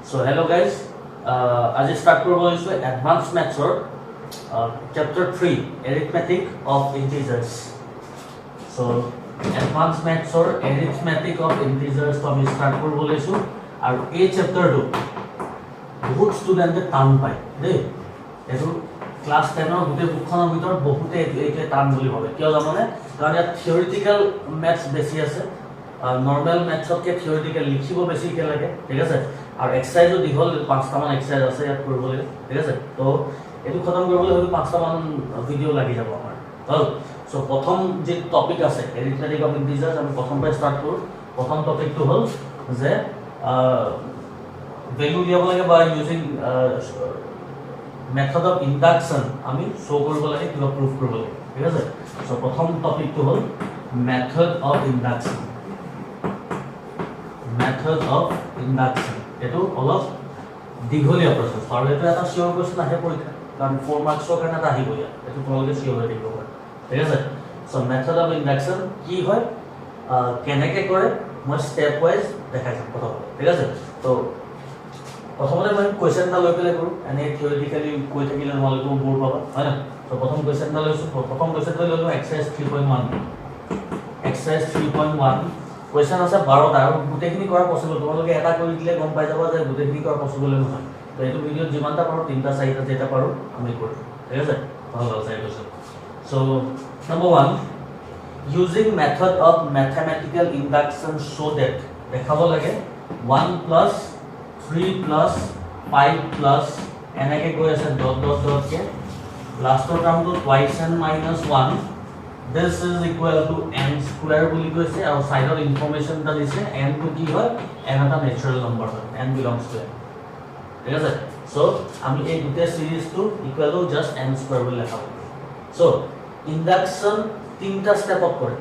So hello guys, আজি start কৰিব লৈছো advanced maths chapter 3 arithmetic of integers. So advanced maths arithmetic of integers তো আমি start কৰিব লৈছো আৰু এই chapter টো বহুত ষ্টুডেন্টে টান পায় দেই এটো ক্লাস 10 ৰ গোটে বুকখনৰ ভিতৰত বহুতে এইটো টান বুলি ভাবে কিয় জাননে কাৰণ ইয়াত থিওৰিটিক্যাল maths বেছি আছে নৰমাল mathsতকে থিওৰিটিক্যাল লিখিব বেছি কে লাগে ঠিক আছে আৰু এক্সাৰসাইজও দিঘল 5টা মান এক্সাৰসাইজ আছে ইয়াত কৰিবলৈ ঠিক আছে তো এটো খতম কৰিবলৈ হয়তো 5টা মান ভিডিও লাগি যাব আমাৰ হল সো প্ৰথম যে টপিক আছে arithmetic of integers আমি প্ৰথম পৰা স্টাৰ্ট কৰো প্ৰথম টপিকটো হল যে ভ্যালু দিব লাগে বা ইউজিং মেথড অফ ইন্ডাকশন আমি শো কৰিব লাগে কিবা প্ৰুফ কৰিব লাগে ঠিক আছে সো প্ৰথম টপিকটো হল method of induction method of induction এটো অলপ দীঘলীয়া প্ৰসেস আৰু এটা এটা শিওৰ কোশ্চেন আহে পৰীক্ষা কাৰণ 4 মাৰ্কছৰ কাৰণে এটা আহিব ইয়া এটো তোমালোকে শিওর হৈ থাকিব ঠিক আছে সো মেথড অফ ইন্ডাকশন কি হয় কেনেকৈ কৰে মই স্টেপ ওয়াইজ দেখাই যাম কথা ঠিক আছে তো প্ৰথমতে মই কোশ্চেন এটা লৈ পেলাই কৰো এনে থিওৰিটিক্যালি কৈ থাকিলে তোমালোকে বৰ পাবা হয় না তো প্ৰথম কোশ্চেন এটা লৈছো প্ৰথম কোশ্চেনটো ললো এক্সাৰসাইজ 3.1 এক্সাৰসাইজ 3.1 কোয়েশ্চন আছে 12টা আৰু গুটেখিনি কৰা পসিবল তোমালোকে এটা কৰি দিলে গম পাই যাবা যে গুটেখিনি কৰা পসিবল নহয় তো এইটো ভিডিও যিমানটা পাৰো 3টা 4টা যেটা পাৰো আমি কৰিম ঠিক আছে ভাল ভাল চাই কৈছো so number 1 using method of mathematical induction so that দেখাব লাগে 1 plus 3 plus 5 plus এনেকে গৈ আছে ডট ডট ডট কে লাষ্টৰ টাৰ্মটো twice n minus 1 this is equal to n square বুলি কৈছে আৰু সাইডৰ ইনফৰমেশন টা দিছে n টু কি হয় n এটা ন্যাচাৰাল নম্বৰ হয় n belongs to n ঠিক আছে সো আমি এই দুটা series to equal to just n square বুলি লেখাব সো ইন্ডাকশন তিনটা স্টেপত কৰে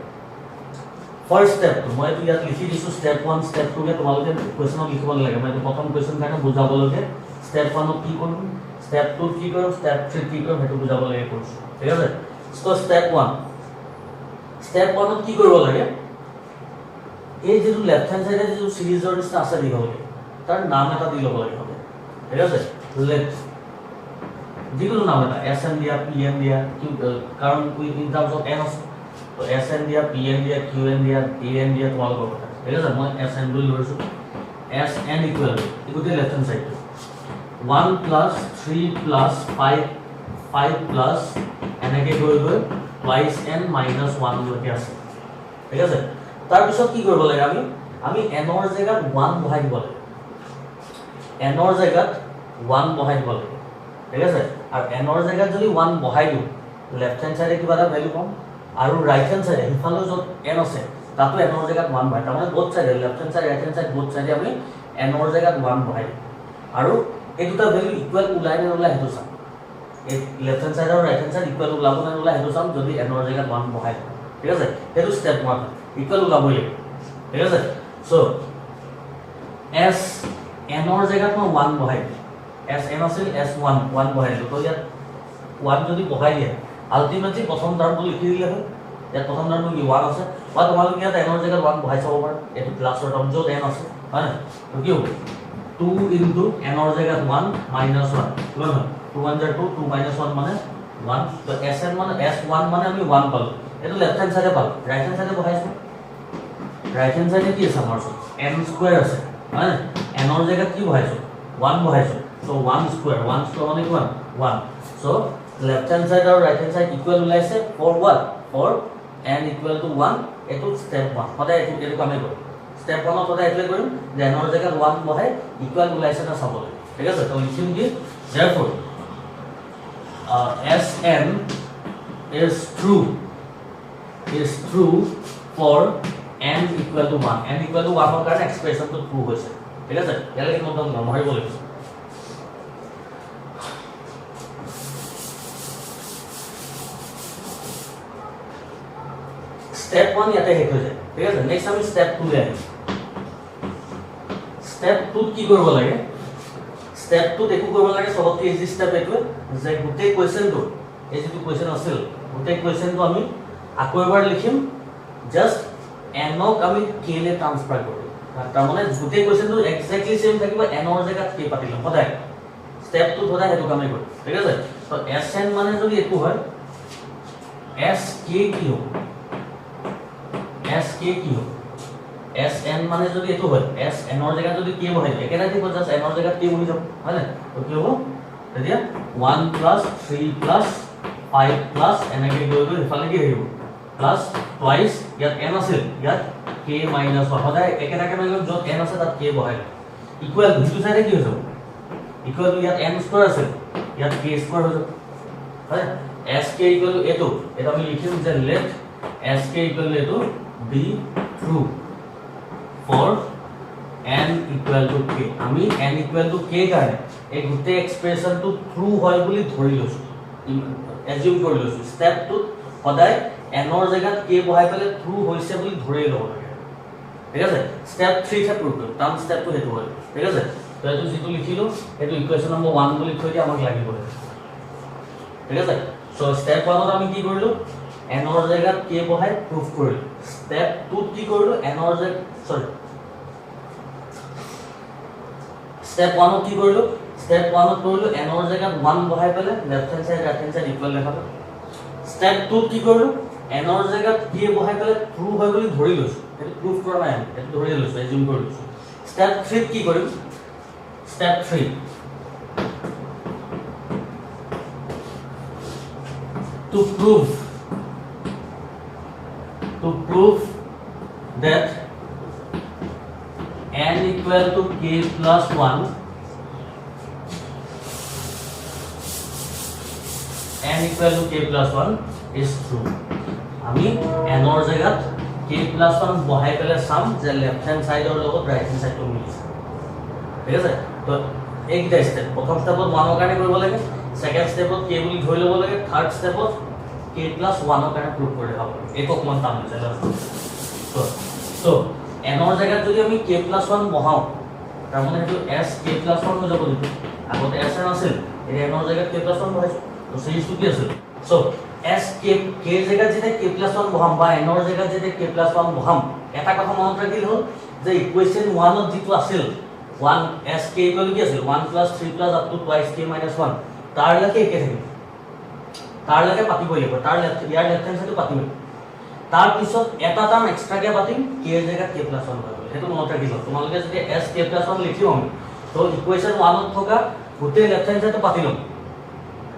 ফার্স্ট স্টেপ তো মই ইয়াত লিখি দিছো স্টেপ 1 স্টেপ 2 কে তোমালোকে কোৱেশ্চনত লিখিব লাগে মই প্ৰথম কোৱেশ্চন কাৰণে বুজাব লাগে স্টেপ 1 ত কি কৰিম স্টেপ 2 কি কৰিম স্টেপ 3 কি কৰিম হেতু বুজাব লাগে কৰিছো ঠিক আছে সো স্টেপ 1 স্টেপ 1 ত কি কৰিব লাগে এই যে লেফট হ্যান্ড সাইডে যে সিৰিজৰ নিচিনা আছে দিব লাগে তাৰ নাম এটা দি ল'ব লাগে হবে ঠিক আছে লেফট যিকোনো নাম এটা এসএন দিয়া পিএন দিয়া কাৰণ ইন টার্মস অফ এন আছে তো এসএন দিয়া পিএন দিয়া কিউএন দিয়া ডিএন দিয়া তোমালোকৰ কথা ঠিক আছে মই এসএন বুলি লৈছো SN equal equal left hand side 1 plus 3 plus 5 plus এনেকে গৈ গৈ twice n minus 1 লৈকে আছে ঠিক আছে তাৰ পিছত কি কৰিব লাগে আমি n ৰ জায়গাত 1 বহাই দিব লাগে n ৰ জায়গাত 1 বহাই দিব লাগে ঠিক আছে আৰু n ৰ জায়গাত যদি 1 বহাই দিও লেফট হ্যান্ড সাইডে কিবা এটা ভ্যালু পাম আৰু ৰাইট হ্যান্ড সাইডে ইফালে যত n আছে তাতো n ৰ জায়গাত 1 বহাই তাৰমানে both side left hand side right hand side both side আমি n ৰ জায়গাত 1 বহাই দিম আৰু এই দুটা ভ্যালু ইকুয়াল ওলাই নে ওলাই হেতু চাম এই লেফট হ্যান্ড সাইড আৰু ৰাইট হ্যান্ড সাইড ইকুয়াল ওলাব নে ওলাই হেতু চাম যদি n ৰ জায়গাত 1 বহাই দিম ঠিক আছে হেতু স্টেপ 1 ইকুয়াল ওলাবই লাগিব ঠিক আছে সো s n ৰ জায়গাত মই 1 বহাই দিম s n আছিল s1 1 বহাই দিলো তো ইয়াত 1 যদি বহাই দিয়ে আলটিমেটলি প্ৰথম টাৰ্মটো লিখি দিলে হয় ইয়াত প্ৰথম টাৰ্মটো কি 1 আছে বা তোমালোকে ইয়াত n ৰ জায়গাত 1 বহাই চাব পাৰা এটো ক্লাছৰ টাৰ্ম যত n আছে হয় না তো কি হ'ব 2 into n ৰ জায়গাত 1 minus 1 কিমান হয় 2 1 2 2 minus 1 মানে 1 তো sn মানে s1 মানে আমি 1 পালো এটো লেফট হ্যান্ড সাইডে পালো রাইট হ্যান্ড সাইডে বহাইছো রাইট হ্যান্ড সাইডে কি আছে আমাৰ n স্কয়াৰ আছে হয় n ৰ জায়গাত কি বহাইছো 1 বহাইছো সো 1 স্কয়াৰ মানে কিমান 1 সো লেফট হ্যান্ড সাইড আৰু ৰাইট হ্যান্ড সাইড ইকুয়াল ওলাইছে for what for n equal to 1 এটো স্টেপ 1 সদায় এটো কামে কৰো স্টেপ 1 ত সদায় এপ্লাই কৰিম যে n ৰ জায়গাত 1 বহাই ইকুয়াল ওলাইছে না চাব লাগে ঠিক আছে তো লিখিম কি therefore sn is true for n equal to 1 n equal to 1 ৰ কাৰণে এক্সপ্ৰেছন টো ট্ৰু হৈছে ঠিক আছে ইয়ালে কি মতলব নহয় বলে স্টেপ 1 ইয়াতে শেষ হৈ যায় ঠিক আছে নেক্সট আমি স্টেপ 2 লে আহিম স্টেপ 2 কি কৰিব লাগে স্টেপ 2 দেখো কৰিব লাগে সবতকে ইজি স্টেপ এইটো যে গুটে কোৱেশ্চনটো এই যে কোৱেশ্চন আছিল গুটে কোৱেশ্চনটো আমি আকৌ এবাৰ লিখিম জাস্ট n ক আমি k লে ট্ৰান্সফাৰ কৰিম তাৰ মানে গোটেই কোৱেশ্চনটো এক্স্যাক্টলি সেম থাকিব এনৰ জেগাত কি পাতিলো সদায় স্টেপ 2 সদায় হেতু কামে কৰে ঠিক আছে তো Sn মানে যদি এটো হয় Sk কি হ'ব Sk কি হ'ব Sn মানে যদি এটো হয় Sn ৰ জেগাত যদি কি বহাই একেটা দিব জাস্ট n ৰ জেগাত কি বহি যাব হয় না তো কি হ'ব তেতিয়া 1 + 3 + 5 + এনেকে গৈ গৈ ইফালে কি আহিব প্লাস টুৱাইস ইয়াত n আছিল ইয়াত k - 1 সদায় একেটাকে মানে যত n আছে তাত k বহাই ইকুয়াল দুটো সাইডে কি হৈ যাব ইকুয়াল টু ইয়াত n স্কয়ার আছে ইয়াত k স্কয়ার হৈ যাব হয় sk = এটো এটা আমি লিখিম যে let sk = এটো be true for n = k আমি n = k কাৰণে এই গোটেই এক্সপ্ৰেছনটো ট্ৰু হয় বুলি ধৰি লৈছো এজিউম কৰি লৈছো স্টেপ 2 সদায় n ৰ জেগাত k বহাই পেলে ট্ৰু হৈছে বুলি ধৰি লব লাগে ঠিক আছে স্টেপ 3 তে প্ৰুভ কৰিম টাৰ্ম স্টেপটো হেতু হয় ঠিক আছে তো এটো যেটো লিখিলো এটো ইকুৱেচন নম্বৰ 1 বুলি থৈ দিয়া আমাক লাগিব ঠিক আছে সো স্টেপ 1 ত আমি কি কৰিলো n ৰ জেগাত k বহাই প্ৰুভ কৰিলো স্টেপ 2 ত কি কৰিলো n ৰ জেগাত সৰি স্টেপ 1 ত কি কৰিলো স্টেপ 1 ত কৰিলো n ৰ জেগাত 1 বহাই পেলে left hand side right hand side equal লেখালো স্টেপ 2 ত কি কৰিলো n ৰ জেগাত k বহাই পেলে ট্ৰু হয় বুলি ধৰি লৈছো এটো প্ৰুফ কৰা নাই এটো ধৰি লৈছো এজিউম কৰি লৈছো স্টেপ 3 কি কৰিম step 3 to prove that n equal to k plus 1 n equal to k plus 1 is true আমি n ৰ জেগাত k plus 1 বহাই পেলে সাম যে লেফট হ্যান্ড সাইডৰ লগত ৰাইট হ্যান্ড সাইডটো মিলিছে ঠিক আছে তো এইটা স্টেপ প্ৰথম স্টেপত 1 ৰ কাৰণে কৰিব লাগে সেকেন্ড স্টেপত k বুলি ধৰি ল'ব লাগে থাৰ্ড স্টেপত k plus 1 ৰ কাৰণে প্ৰুভ কৰি দেখাব লাগে এইটো অকমান টান হৈছে তো n ৰ জেগাত যদি আমি k plus 1 বহাও তাৰ মানে এইটো s k plus 1 হৈ যাব দিটো আগতে s n আছিল এই n ৰ জেগাত k plus 1 বহাইছো তো সিরিজটো কি আছিল সো s k জেগাত যেতিয়া k plus 1 বহাম বা n ৰ জেগাত যেতিয়া k plus 1 বহাম এটা কথা মনত ৰাখিল হ'ল যে ইকুৱেচন 1 ত যিটো আছিল 1 sk ইকুয়াল কি আছিল 1 + 3 + up to twice k - 1 তাৰ লকে একে থাকিব তাৰ লকে পাতিব লাগিব তাৰ ইয়াৰ লেফট হ্যান্ড সাইডটো পাতিব তাৰ পিছত এটা টাৰ্ম এক্সট্ৰাকে পাতিম k ৰ জেগাত k + 1 হৈ গ'ল হেতু মনত ৰাখিব তোমালোকে যদি s k + 1 লিখিও আমি তো ইকুৱেচন 1 ত থকা গোটেই লেফট হ্যান্ড সাইডটো পাতি লম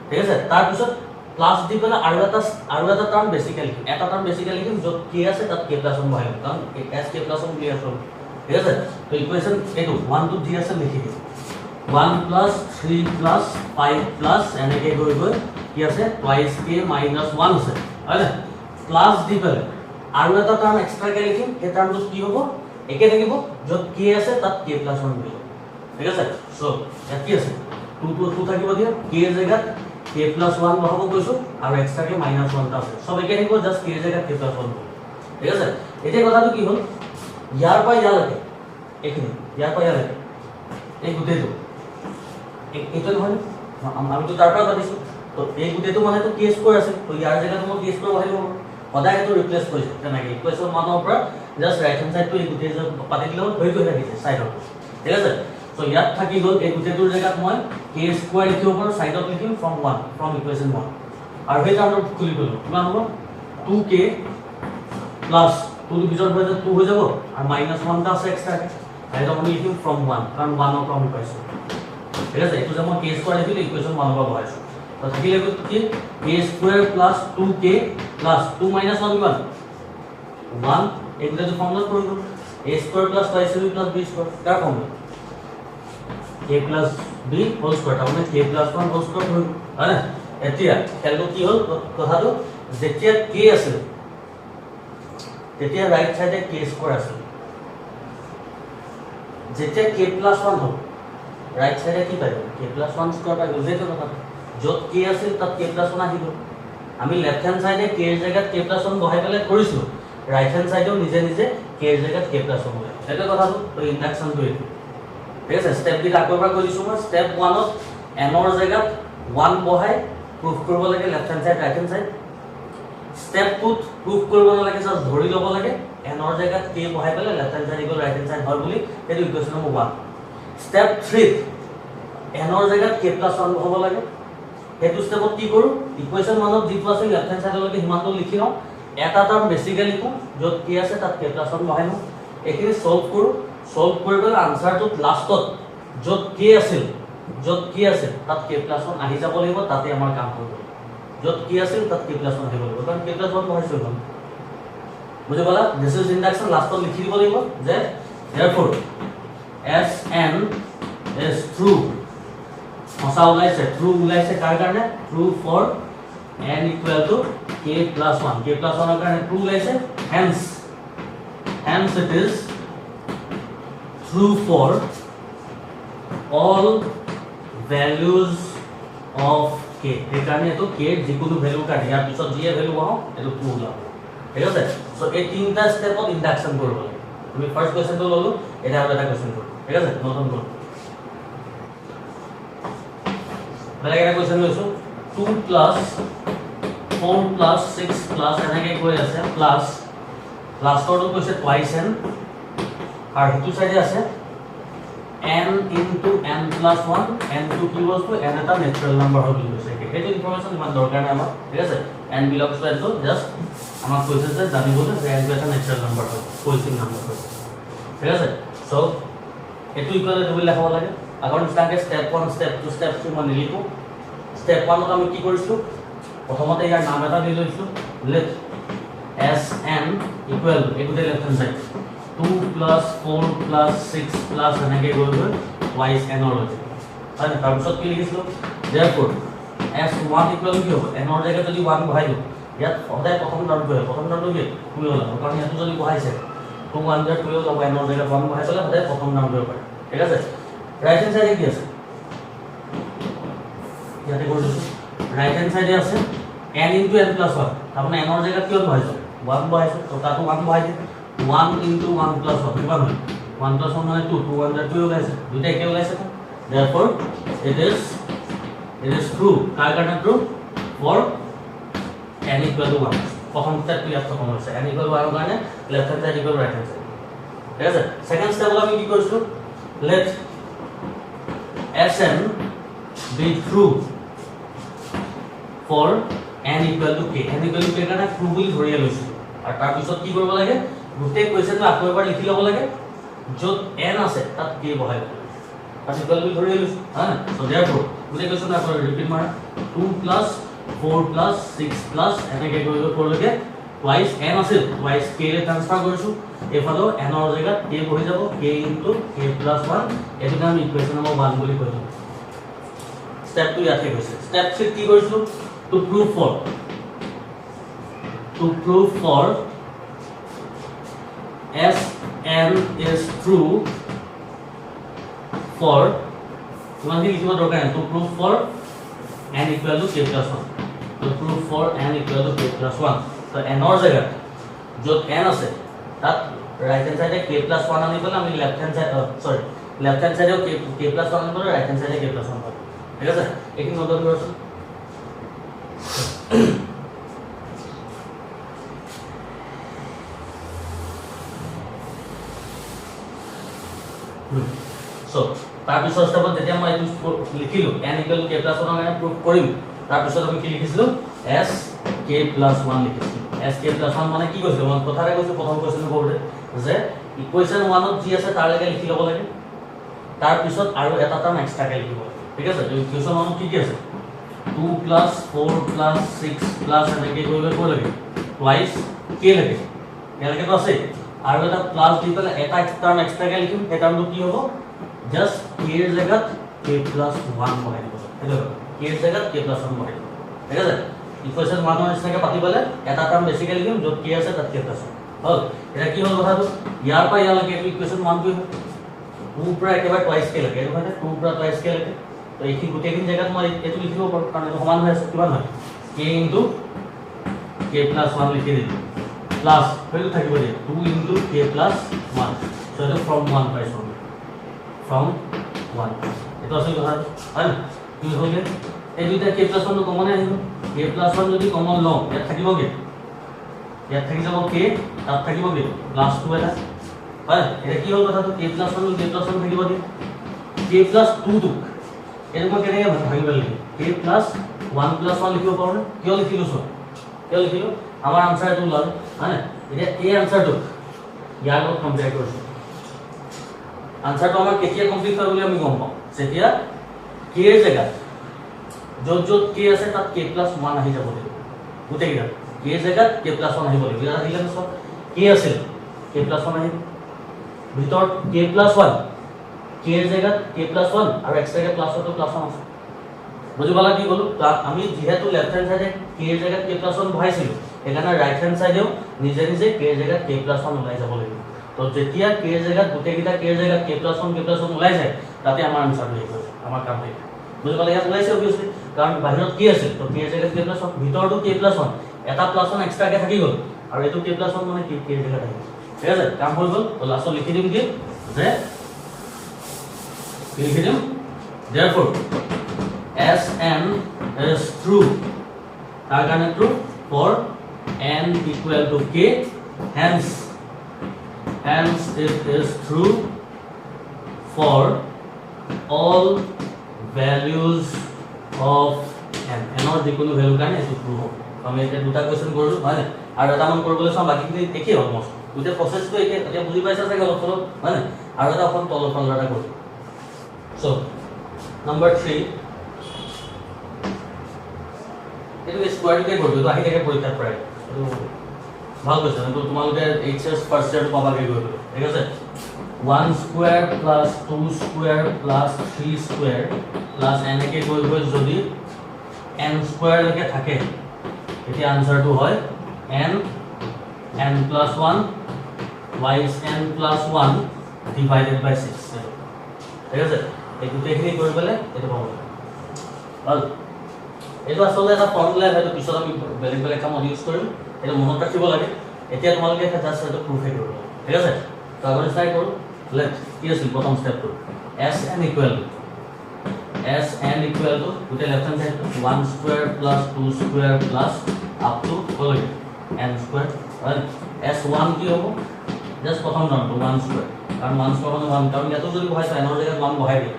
ঠিক আছে তাৰ পিছত প্লাস দি পেলা আৰু এটা টাৰ্ম বেসিক্যালি এটা টাৰ্ম বেসিক্যালি লিখিম যত k আছে তাত k + 1 বহাইম কাৰণ s k + 1 ক্লিয়াৰ হ'ল ঠিক আছে তো ইকুৱেচন এটো 1 2 3 আছে লিখি দিম 1 + 3 + 5 + এনেকে গৈ গৈ কি আছে twice k - 1 আছে হয়নে প্লাস দি পেলে আৰু এটা টাৰ্ম এক্সট্ৰাকে লিখিম এই টাৰ্মটো কি হ'ব একে থাকিব যত k আছে তাত k + 1 দিব ঠিক আছে সো ইয়াত কি আছে 2 থাকিব দিয়া k ৰ জেগাত k + 1 বহাব কৈছো আৰু এক্সট্ৰাকে -1 টা আছে সব একে থাকিব জাস্ট k ৰ জেগাত k + 1 ঠিক আছে এতিয়া কথাটো কি হ'ল ইয়াৰ পৰা ইয়ালৈকে এইখিনি ইয়াৰ পৰা ইয়ালৈকে এই গোটেইটো এইটো নহয় আমি তো তাৰ পৰা পাতিছো তো এই গোটেইটো মানে তো k স্কয়াৰ আছে তো ইয়াৰ জেগাত মই k স্কয়াৰ বহাই দিব সদায় এটো ৰিপ্লেস কৰিছে তেনেকৈ ইকুৱেচন 1 ৰ পৰা জাস্ট ৰাইট হ্যান্ড সাইডটো এই গোটেই পাতি দিলে হৈ গৈ থাকিছে সাইডত ঠিক আছে তো ইয়াত থাকি গ'ল এই গোটেইটোৰ জেগাত মই k স্কয়াৰ লিখিব পাৰো সাইডত লিখিম from ইকুৱেচন 1 আৰু সেই টাৰ্মটো খুলি গ'ল কিমান হ'ব 2k প্লাস 2 ডিভিজন হৈ যাব 2 হৈ যাব আৰু -1 টা আছে এক্সট্ৰাকে সেইটো আমি লিখিম from 1 কাৰণ 1 ৰ পৰা আমি পাইছো ঠিক আছে এটো যে মই k স্কয়াৰ লিখিলে ইকুৱেচন 1 ৰ পৰা বহাইছো তো থাকিলে কি k square plus 2k plus 2 - 1 কিমান 1 এইটো যে ফৰ্মুলা কৰিব a square plus 5ab plus b square কাৰ formula a plus b whole square তাৰমানে k প্লাস 1 হোল স্কয়াৰ হৈ হয়নে এতিয়া খেলটো কি হ'ল কথাটো যেতিয়া k আছিল তেতিয়া ৰাইট সাইডে k স্কয়াৰ আছিল যেতিয়া k প্লাস 1 হ'ল রাইট সাইডে কি পাইব k + 1 স্কয়ার পাইব যেটো কথা যত k আছিল তাত k + 1 আহিব আমি লেফট হ্যান্ড সাইডে k এর জায়গাত k + 1 বহাই পেলে কৰিছো ৰাইট হ্যান্ড সাইডেও নিজে নিজে k এৰ জায়গাত k + 1 বহাই এটা কথাটো তো ইন্ডাকশন কৰি ঠিক আছে স্টেপ দি আকবাৰ কৰি দিছো মই স্টেপ 1 ত n ৰ জায়গাত 1 বহাই প্ৰুফ কৰিব লাগে left hand side right hand side step 2 ত প্ৰুফ কৰিব নালাগে জাস্ট ধৰি ল'ব লাগে k n ৰ জেগাত k বহাই পেলাই left hand side equal right hand side হয় বুলি এটো ইকুয়েশন নম্বৰ 1 স্টেপ 3 n ৰ জেগাত k + 1 হ'ব লাগে হেতু স্টেপত কি কৰো ইকুয়েশন 1 ত যেটো আছে লেফট হ্যান্ড সাইডলৈকে হিমানটো লিখি লওঁ এটা টার্ম বেসিক্যালি লিখো যত k আছে তাত k + 1 বহাই লওঁ এখিনি সলভ কৰো সলভ কৰি পেলাই আনসাৰটো লাষ্টত যত k আছিল তাত k + 1 আহি যাব লাগিব তাতে আমাৰ কাম হ'ব যত k আছিল তাত k + 1 আহিব লাগিব কাৰণ k + 1 বহাইছো এখন বুঝে পালা দিস ইজ ইন্ডাকশন লাষ্টত লিখি দিব লাগিব যে therefore Sn is true সঁচা ওলাইছে ট্ৰু ওলাইছে কাৰ কাৰণে true for n equal to k + 1 k + 1 ৰ কাৰণে ট্ৰু ওলাইছে hence it is true for all values of k এখানে তো k এর যিকোনো ভ্যালু কাটি ইয়াৰ পিছত যি ভ্যালু পাও এটো ট্ৰু ওলাব ঠিক আছে সো এই তিনটা স্টেপত ইন্ডাকশন কৰিব লাগে তুমি ফাৰ্স্ট কোশ্চেনটো ললো এটা আৰু এটা কোশ্চেন কৰিব ঠিক আছে নতুন কোন বেলেগ এটা কোশ্চেন লৈছো 2 + 4 + 6 + এনেকৈ গৈ আছে প্লাস লাষ্টৰটো কৈছে টুৱাইস n আৰু হেতু সাইডে আছে n into n plus 1 n to কি বস্তু n এটা ন্যাচারাল নাম্বার হয় বুলি কৈছে সেইটো ইনফরমেশন ইমান দৰকাৰ নাই আমাৰ ঠিক আছে n belongs to n তো জাস্ট আমাক কৈছে যে জানিবলৈ যে n এটা ন্যাচারাল নাম্বার হয় পজিটিভ নাম্বার হয় ঠিক আছে সো এটো ইকুয়াল টু লেখাব লাগে আগৰ নিচিনাকৈ স্টেপ 1 স্টেপ 2 স্টেপ 3 মই নিলিখো স্টেপ 1 ত আমি কি কৰিছো প্ৰথমতে ইয়াৰ নাম এটা দি লৈছো let Sn equal এগুতে লেফট হ্যান্ড সাইড 2 + 4 + 6 + এনেকৈ গৈ গৈ twice n ৰ লৈছে হয় না তাৰপিছত কি লিখিছো therefore S1 equal কি হ'ব n ৰ জেগাত যদি 1 বহাই দিও ইয়াত সদায় প্ৰথম টাৰ্মটো হয় প্ৰথম টাৰ্মটো কি 2 হ'ল কাৰণ ইয়াতো যদি বহাইছে 2 1 jar 2 হ'ব n ৰ জেগাত 1 বহাই পেলাই সদায় প্ৰথম টাৰ্মটো হয় ঠিক আছে ৰাইট হ্যান্ড সাইডে কি আছে ইয়াতে কৰি দিছো রাইট হ্যান্ড সাইডে আছে n into n plus 1 তারমানে n ৰ জেগাত কি বহাইছো 1 বহাইছো তো তাতো 1 বহাই দিম 1 into 1 plus 1 কিমান হয় 1 plus 1 মানে 2 2 1 jar 2 ওলাইছে দুটা একে ওলাইছে therefore it is true কার কাৰণে true for n equal to 1 প্ৰথম স্টেপটো ইয়াত খতম হৈছে n equal to 1 ৰ কাৰণে left hand side equal right hand side ঠিক আছে সেকেন্ড স্টেপত আমি কি কৰিছো let Sn be true for n equal to k n equal to k কাৰণে true বুলি ধৰি লৈছো আৰু তাৰ পিছত কি কৰিব লাগে গোটেই কোৱেশ্চনটো আকৌ এবাৰ লিখি ল'ব লাগে য'ত n আছে তাত k বহাই দিব লাগে ইকুয়াল বুলি ধৰি লৈছো হা সো therefore গোটেই কোৱেশ্চনটো আকৌ ৰিপিট মাৰা 2 + 4 + 6 + এনেকৈ গৈ গৈ কৰলৈকে twice n আছিল twice k লে ট্ৰান্সফাৰ কৰিছো এফালেও n ৰ জেগাত k বহি যাব k into k + 1 এটো আমি ইকুৱেশ্যন নম্বৰ 1 বুলি কৈছো স্টেপ 2 ইয়াতে গৈছে স্টেপ 3 কি কৰিছো to prove for Sn is true for কিমান কি লিখিব দৰকাৰ নাই to prove for n equal to k + 1 to prove for n equal to k + 1 তো n ৰ জেগাত য'ত n আছে তাত রাইট হ্যান্ড সাইডে k + 1 আনি পেলাই আমি left hand side left hand সাইডেও k + 1 আনি পেলাই রাইট হ্যান্ড সাইডে k + 1 পাবো ঠিক আছে এইখিনি নোট কৰিছো সো তাৰ পিছৰ স্টেপত যেতিয়া মই এইটো লিখিলো n equal to k + 1 ৰ কাৰণে প্ৰুফ কৰিম তাৰ পিছত আমি কি লিখিছিলো s k + 1 লিখিছিলো s k + 1 মানে কি কৈছিলো মই কথাৰে কৈছো প্ৰথম কোৱেশ্চন কৰোতে যে ইকুৱেশ্যন 1 ত যি আছে তাৰ লাগে লিখি ল'ব লাগে তাৰ পিছত আৰু এটা টাৰ্ম এক্সট্ৰাকে লিখিব ঠিক আছে তো ইকুৱেশ্যন 1 ত কি কি আছে 2 + 4 + 6 + এনেকৈ গৈ গৈ কৈ লাগে টুৱাইস k লাগে ইয়ালৈকে তো আছে আৰু এটা প্লাস দি পেলাই এটা টাৰ্ম এক্সট্ৰাকে লিখিম এই টাৰ্মটো কি হ'ব জাস্ট k এর জায়গাত k + 1 বহাই দিব হেল্ল k এর জায়গাত k + 1 বহাই দিব ঠিক আছে ইকুয়েশন 1 ৰ নিচিনাকৈ পাতি পেলাই এটা টাৰ্ম বেসিক্যালি লিখিম য'ত k আছে তাত k + 1 হল এটা কি হল কথাটো ইয়াৰ পৰা ইয়ালৈকে ইকুয়েশন 1 টো 2 পৰা একেবাৰে টুৱাইস k লাগে মানে 2 পৰা টুৱাইস k লাগে তো এই গোটেইখিনি জায়গাত মই এটো লিখিব পাৰো কাৰণ এটো সমান হৈ আছে কিমান হয় k into k + 1 লিখি দিম প্লাস ভ্যালু থাকিব দে 2 into k + 1 সো এটা from 1 পাইছো from 1 এটা আসলে কথা হয় না কি হবে এই দুইটা k + 1 কমন আহিব k + 1 যদি কমন লও ইয়াত থাকিব কি k ইয়াত থাকি যাব k তাত থাকিব কি +2 এটা হয় এটা কি হ'ল কথাটো k + 1 k + 1 থাকিব দি k + 2 টুক এটো মই কেনেকৈ ভাঙিব লাগিব k + 1 + 1 লিখিব পাৰোঁ কিয় লিখিলো সব কিয় লিখিলো আমাৰ আনসাৰ এটো ওলাল হয় এতিয়া এই আনসাৰটো ইয়াৰ লগত কম্পেয়াৰ কৰিছো আনসাৰটো আমাৰ কেতিয়া কমপ্লিট হয় বুলি আমি গম পাওঁ যেতিয়া k এর জায়গা যত যত k আছে তাত k + 1 আহি যাব লাগিব গোটেই গিটা k এর জায়গা k + 1 আহিব লাগিব এটা আহিলে সব k আছে k + 1 আহিব ভিতর k + 1 k এর জায়গা k + 1 আর এক্সট্রা কে +1 তো +1 আছে বুঝি পালা কি বলো আমি যেহেতু লেফট হ্যান্ড সাইডে k এর জায়গা k + 1 বহাইছিল এখানে রাইট হ্যান্ড সাইডেও নিজে নিজে k এর জায়গা k + 1 ওলাই যাব লাগিব তো যেতিয়া k এর জায়গা গোটেই গিটা k এর জায়গা k + 1 ওলাই যায় তাতে আমাৰ আনসাৰ হই গ'ল আমাৰ কাম হই বুঝি পালা ইয়াত ওলাইছে অবিয়াসলি কাৰণ বাহিৰত কি আছে তো k এৰ জায়গা k + 1 ভিতৰটো k + 1 এটা +1 এক্সট্ৰা কে থাকি গ'ল আৰু এটো k + 1 মানে k এর জায়গা থাকি ঠিক আছে কাম হৈ গ'ল তো লাস্ট লিখি দিম কি যে লিখি দিম therefore Sn is true তার কারণে true for n equal to k hence it is true for all values of n or যিকোনো ভ্যালু কাৰণে এটো true হ'ব আমি এটা দুটা কোৱেশ্চন কৰিলো হয় না আৰু এটা মান কৰিবলৈ চাম বাকিখিনি একেই অলমোস্ট দুটা প্ৰসেসটো একে এতিয়া বুজি পাইছা চাগে অলপ অলপ হয় না আৰু এটা অকণ তলৰ ফালটা কৰিম সো নাম্বার 3 এটো স্কয়ার কে করবে তো আহি থেকে পরীক্ষা পড়ে তো ভালো কথা তো তোমালোকে এইচএস ফার্স্ট ইয়ার পাবাগে করবে ঠিক আছে 1 square plus 2 square plus 3 square plus n কে করবে যদি n স্কয়ার লেকে থাকে এটি আনসারটো হয় n plus 1 y is n plus 1 divided by 6 ঠিক আছে এই দুটেখিনি কৰি পেলে এটো পাবো ভাল এটো আসলে এটা ফৰ্মুলা হয়তো পিছত আমি বেলেগ বেলেগ কাম ইউজ কৰিম এটা মনত ৰাখিব লাগে এতিয়া তোমালোকে এটা জাস্ট এটা প্ৰুফ কৰিব ঠিক আছে তো আগৰ স্টাইল কৰো লেট কি আছিল প্ৰথম স্টেপটো Sn equal to দুটা left hand side 1 square plus 2 square plus up to কত n স্কয়ার right S1 কি হ'ব জাস্ট প্রথম নামটো 1 স্কয়ার কারণ 1 স্কয়ার মানে 1 কারণ এত যদি বহাই n এর জায়গায় 1 বহাই দিই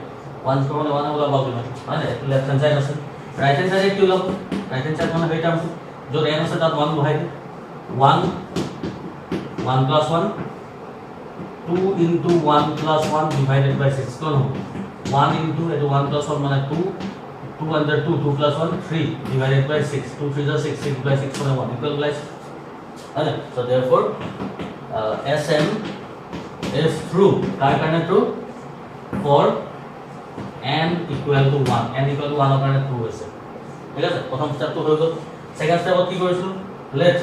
1 স্কয়ার মানে 1 ওলা পাবো মানে লেফট হ্যান্ড সাইড আছে রাইট হ্যান্ড সাইডে কি হলো রাইট হ্যান্ড সাইড মানে এই টার্মটো যদি n আছে তাত 1 বহাই দিই 1 plus 1 2 into 1 plus 1 divided by 6 কোন হবে 1 into এটো 1 plus 1 মানে 2 2 under 2 2 plus 1 3 divided by 6 2 3 is 6 6 by 6 মানে 1 equal like so therefore Sn is true কার কারণে true for n equal to 1 n equal to 1 এর কারণে true আছে ঠিক আছে প্রথম স্টেপ তো হয়ে গেল সেকেন্ড স্টেপ কি করেছিল let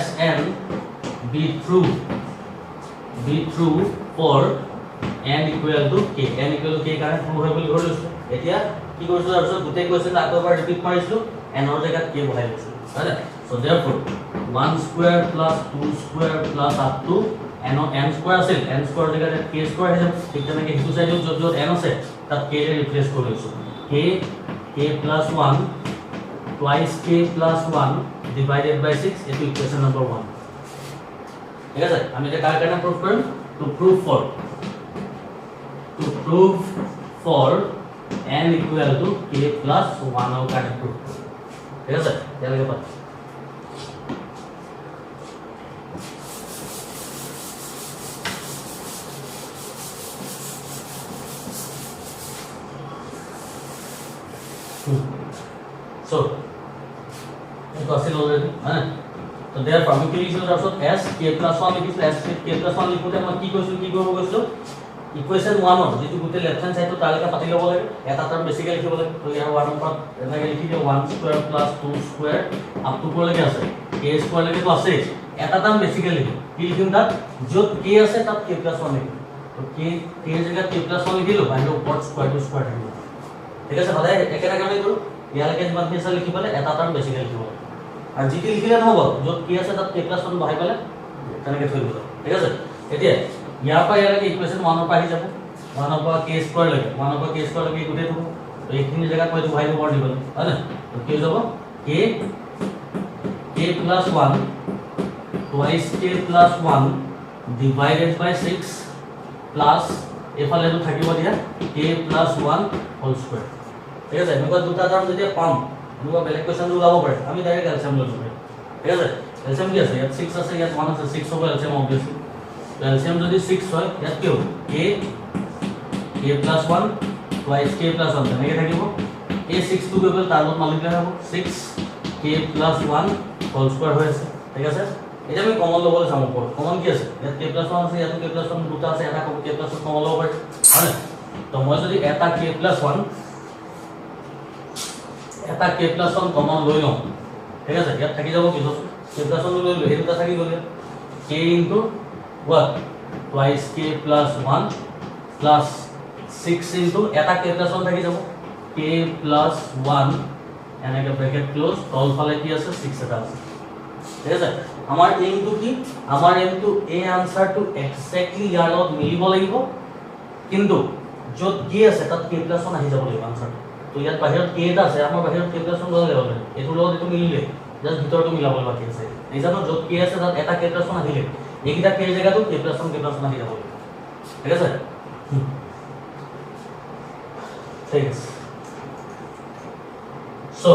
Sn be true for n equal to k n equal to k কারণে true হয় বলি ধৰিছো এতিয়া কি কৰিছো তাৰপিছত গোটেই কোৱেশ্চন আকবাৰ ৰিপিট কৰিছো n ৰ জায়গাত k বহাই দিছো হয় so therefore 1 square plus 2 square plus up to n square আছিল n square জায়গাত k square হৈ যাব ঠিক তেনেকৈ হিটো সাইডত যত যত n আছে তাত k ৰে ৰিপ্লেস কৰিছো k plus 1 twice k plus 1 divided by 6 এটো ইকুয়েশন নাম্বার 1 ঠিক আছে আমি এটা কার কারণে প্রুফ করব to proof for n equal to k plus 1 এর কারণে প্রুফ ঠিক আছে তাহলে কি পাচ্ছি so it was already so therefore আমি কি লিখিছো তাৰছত s k plus 1 লিখিছো s k plus 1 লিখোতে মই কি কৈছো কি কৰিব গৈছো ইকুয়েশন 1 ৰ যেটো গুটে লেফট হ্যান্ড সাইডটো তালিকা পাতি ল'ব লাগে এটা টার্ম বেসিক্যালি লিখিব লাগে তো ইয়াৰ 1 ৰ পৰা এনেকৈ লিখি দিও 1 square plus 2 square up to লৈকে আছে k স্কয়ার লৈকে তো আছে এটা টার্ম বেসিক্যালি কি লিখিম তাত যত k আছে তাত k plus 1 লিখিম তো k এর জায়গাত k plus 1 লিখিলো বাহিৰ ওপৰত স্কয়াৰ টু স্কয়াৰ থাকিব ঠিক আছে সদায় একেটা কামই কৰো ইয়ালৈকে যিমান পেছা লিখি পালে এটা টাৰ্ম বেসিক্যালি লিখিব আৰু জিটি লিখিলে নহব যত কি আছে তাত k plus 1 বহাই পালে তেনেকৈ থৈ দিব ঠিক আছে এতিয়া ইয়াৰ পৰা ইয়ালৈকে ইকুয়েশন 1 ৰ পৰা আহি যাব 1 ৰ পৰা k স্কয়াৰ লৈকে 1 ৰ পৰা k স্কয়াৰ লৈকে গুটেই থব তো এইখিনি জায়গা মই বহাই দিব পাৰি হয় না তো কি যাব k plus 1 twice k plus 1 divided by 6 plus এফালে তো থাকিব দিয়া k plus 1 whole square ঠিক আছে এনেকুৱা দুটা টাৰ্ম যদি পাম এনেকুৱা বেলেগ কোৱেশ্চন ওলাব পাৰে আমি ডাইৰেক্ট এলচিয়াম লৈছো ঠিক আছে এলচিয়াম কি আছে ইয়াত 6 আছে ইয়াত 1 আছে 6 হ'ব এলচিয়াম অবভিয়াসলি এলচিয়াম যদি 6 হয় ইয়াত কি হ'ব k plus 1 twice k plus 1 তেনেকৈ থাকিব a 6 টু গৈ তাৰ লগত মাল্টিপ্লাই হ'ব 6 k plus 1 whole square হৈ আছে ঠিক আছে এটা আমি কমন লবলৈ চাম ওপৰত কমন কি আছে ইয়াত k plus 1 আছে ইয়াত k plus 1 দুটা আছে এটা k plus 1 কমন ল'ব পাৰি হয় তো মই যদি এটা k plus 1 এটা k plus 1 কমন লৈ লওঁ ঠিক আছে ইয়াত থাকি যাব কি k plus 1 লৈ লৈ এটা থাকি গ'ল k into what twice k plus 1 plus 6 into এটা k plus 1 থাকি যাব k plus 1 এনেকে ব্র্যাকেট ক্লোজ তল ফালে কি আছে 6 এটা আছে ঠিক আছে আমার এম টু কি আমার এম টু এ আনসার টু এক্স্যাক্টলি ইয়ার লগত মিলিব লাগিব কিন্তু যত কি আছে তাত k plus 1 আহি যাব লাগিব আনসার তো ইয়াত বাহিৰত k এটা আছে আমাৰ বাহিৰত k plus 1 গলে গলে এটো লগত এটো মিলিলে জাস্ট ভিতৰটো মিলাব বাকি আছে এই জানো যত k আছে তাত এটা k plus 1 আহিলে এইটা k জায়গাটো k plus 1 আহি যাব ঠিক আছে ঠিক আছে সো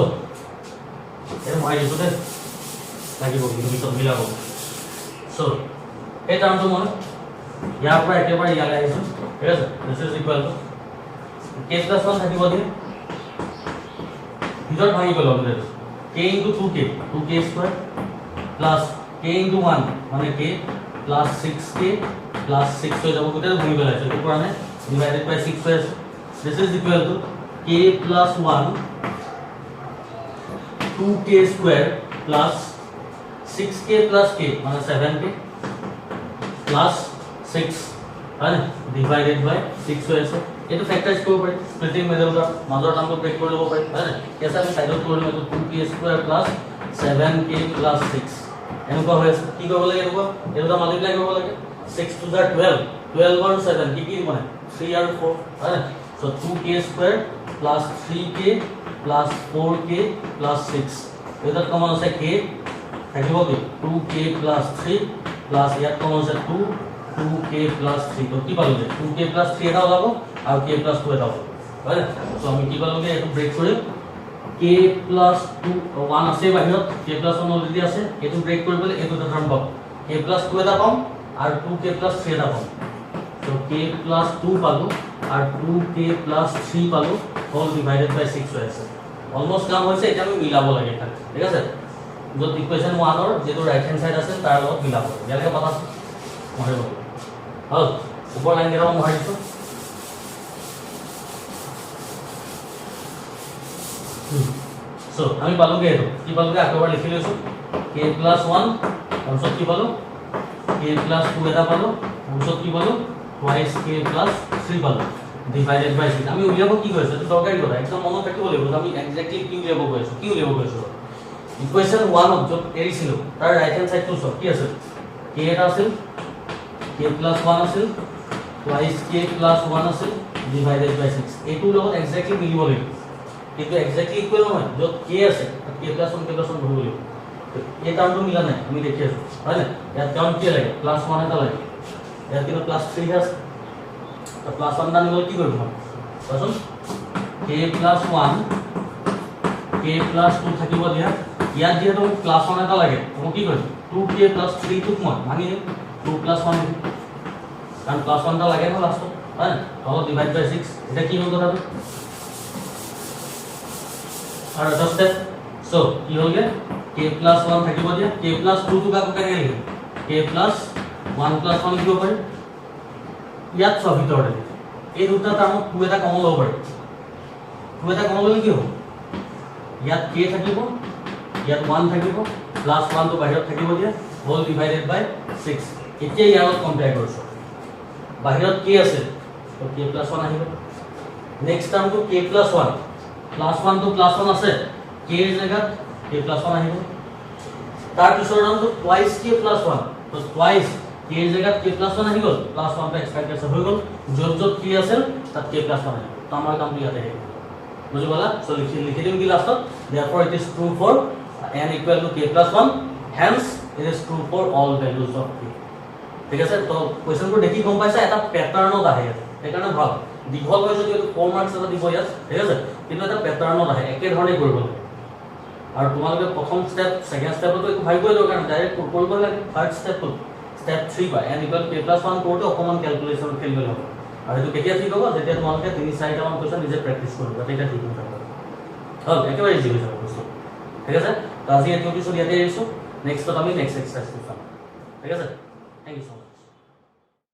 এর মই লিখোতে লাগিব কিন্তু মিলাব সো এই টার্মটো মই ইয়াৰ পৰা একেবাৰে ইয়ালৈ আহিছো ঠিক আছে this is equal to k plus 1 থাকিব দিয়ে ভিতৰত ভাঙি গ'ল already k into 2k 2k square plus k into 1 মানে k plus 6k plus 6 হৈ যাব গোটেই ভাঙি গ'ল আছে এইটো কাৰণে divided by 6 হৈ আছে this is equal to k plus 1 2k square plus 6k plus k মানে 7k plus 6 হয় divided by 6 হৈ আছে এটো ফ্যাক্টরাইজ কৰিব পাৰি স্প্লিটিং মেথডৰ মাজৰ টাৰ্মটো ব্ৰেক কৰি ল'ব পাৰি হয় না কেসা আমি সাইডত কৰিম এটো 2k square plus 7k plus 6 এনেকুৱা হৈ আছে কি কৰিব লাগে এনেকুৱা এটা মাল্টিপ্লাই কৰিব লাগে 6 to the 12 12 and 7 কি মানে 3 and 4 হয় না so 2k square plus 3k plus 4k plus 6 এটা কমন আছে k থাকিব কি 2k plus 3 plus ইয়াত কমন আছে 2k plus 3 তো কি পালো যে 2k plus 3 এটা ওলাব আর k plus 2 এটা ওলাব হয় তো আমি কি পালো যে এটো ব্রেক কৰিম k plus 2 1 আছে বাহিৰত k plus 1 অলৰেডি আছে এটো ব্ৰেক কৰিবলৈ এটো টার্ম পাব k plus 2 এটা পাম আর 2k plus 3 এটা পাম তো k plus 2 পালো আর 2k plus 3 পালো হোল ডিভাইডেড বাই 6 হৈ আছে অলমোস্ট কাম হৈছে এটা আমি মিলাব লাগে এটা ঠিক আছে যত ইকুয়েশন 1 और যেটো রাইট হ্যান্ড সাইড আছে তাৰ লগত মিলাব ইয়ালৈকে পাতা মৰে গ'ল হল ওপৰ লাইন কেইটা মই দিছো সো আমি পালোগে এটো কি পালোগে আকবাৰ লিখি লৈছো k plus 1 তাৰপিছত কি পালো k plus 2 এটা পালো তাৰপিছত কি পালো twice k plus 3 পালো divided by 6 আমি উলিয়াব কি কৈছো তো দৰকাৰী কথা একদম মনত ৰাখিব লাগিব আমি এক্স্যাক্টলি কি উলিয়াব কৈছো ইকুয়েশন 1 অফ যত এৰিছিল তাৰ ৰাইট হ্যান্ড সাইডটো সব কি আছে k এটা আছিল k plus 1 আছিল twice k plus 1 আছিল divided by 6 এটো লগত এক্স্যাক্টলি মিলিব লাগিব কিন্তু এক্স্যাক্টলি ইকুয়াল নহয় যত k আছে তাত k plus 1 বহিব লাগিব এই টার্মটো মিলা নাই আমি দেখি আছো হয় না ইয়াত কাউন্ট কি লাগে প্লাস 1 এটা লাগে ইয়াত কিন্তু প্লাস 3 আছে তো প্লাস 1 দান গলে কি করব বুঝুন k plus 1 k plus 2 থাকিব দিয়া ইয়াত যেহেতু প্লাস 1 এটা লাগে তো কি কৰিম 2k plus 3 টুক মই ভাঙি 2 plus 1 কারণ প্লাস 1 টা লাগে না লাস্ট হয় তো ডিভাইড বাই 6 এটা কি হল কথাটো আর এটা স্টেপ সো কি হলগে k plus 1 থাকিব দিয়া k plus 2 টু কাকো কেনে লিখিম k plus 1 plus 1 লিখিব পাৰি ইয়াত সব ভিতৰতে এই দুটা টাৰ্মত 2 এটা কমন ল'ব পাৰি 2 এটা কমন ল'লে কি হ'ব ইয়াত k থাকিব ইয়াত 1 থাকিব প্লাস 1 তো বাহিৰত থাকিব দিয়া হোল ডিভাইডেড বাই 6 এতিয়া ইয়াত কম্পেয়াৰ কৰিছো বাহিৰত k আছে তো k plus 1 আহিব নেক্সট টার্ম তো k plus 1 plus 1 তো plus 1 আছে k এর জায়গাত k plus 1 আহিব তার পিছৰ টার্ম তো twice k plus 1 তো twice k এর জায়গাত k plus 1 আহি গল plus 1 টা এক্সট্রা কেসে হৈ গল যত যত k আছে তাত k plus 1 আহিব তো আমাৰ কামটো ইয়াতে আহিব বুজি পালা সো লিখি দিম কি লাষ্টত therefore it is true for n equal to k plus 1 hence it is true for all values of k ঠিক আছে তো কোৱেশ্চনটো দেখি গম পাইছা এটা প্যাটাৰ্ণত আহে সেইকাৰণে ভাল দীঘল হৈ যদি 4 মাৰ্কছ এটা দিব ইয়াত ঠিক আছে কিন্তু এটা প্যাটাৰ্ণত আহে একে ধৰণে কৰিব লাগে আৰু তোমালোকে প্ৰথম স্টেপ সেকেন্ড স্টেপটো একো ভাবিবই দৰকাৰ নাই ডাইৰেক্ট কৰিব লাগে ফাৰ্স্ট স্টেপটো স্টেপ 3 বা n = k+1 কৰোতে অকমান ক্যালকুলেশন খেলিব লাগিব আৰু এইটো কেতিয়া ঠিক হ'ব যেতিয়া তোমালোকে 3-4টা মান কোৱেশ্চন নিজে প্ৰেক্টিস কৰিবা তেতিয়া ঠিক হ'ব হল একেবাৰে ইজি হৈ যাব বস্তু ঠিক আছে তো আজি এইটো কিছু ইয়াতে এৰিছো নেক্সটত আমি নেক্সট এক্সাৰসাইজ কৰিম ঠিক আছে থ্যাংক ইউ সো মাচ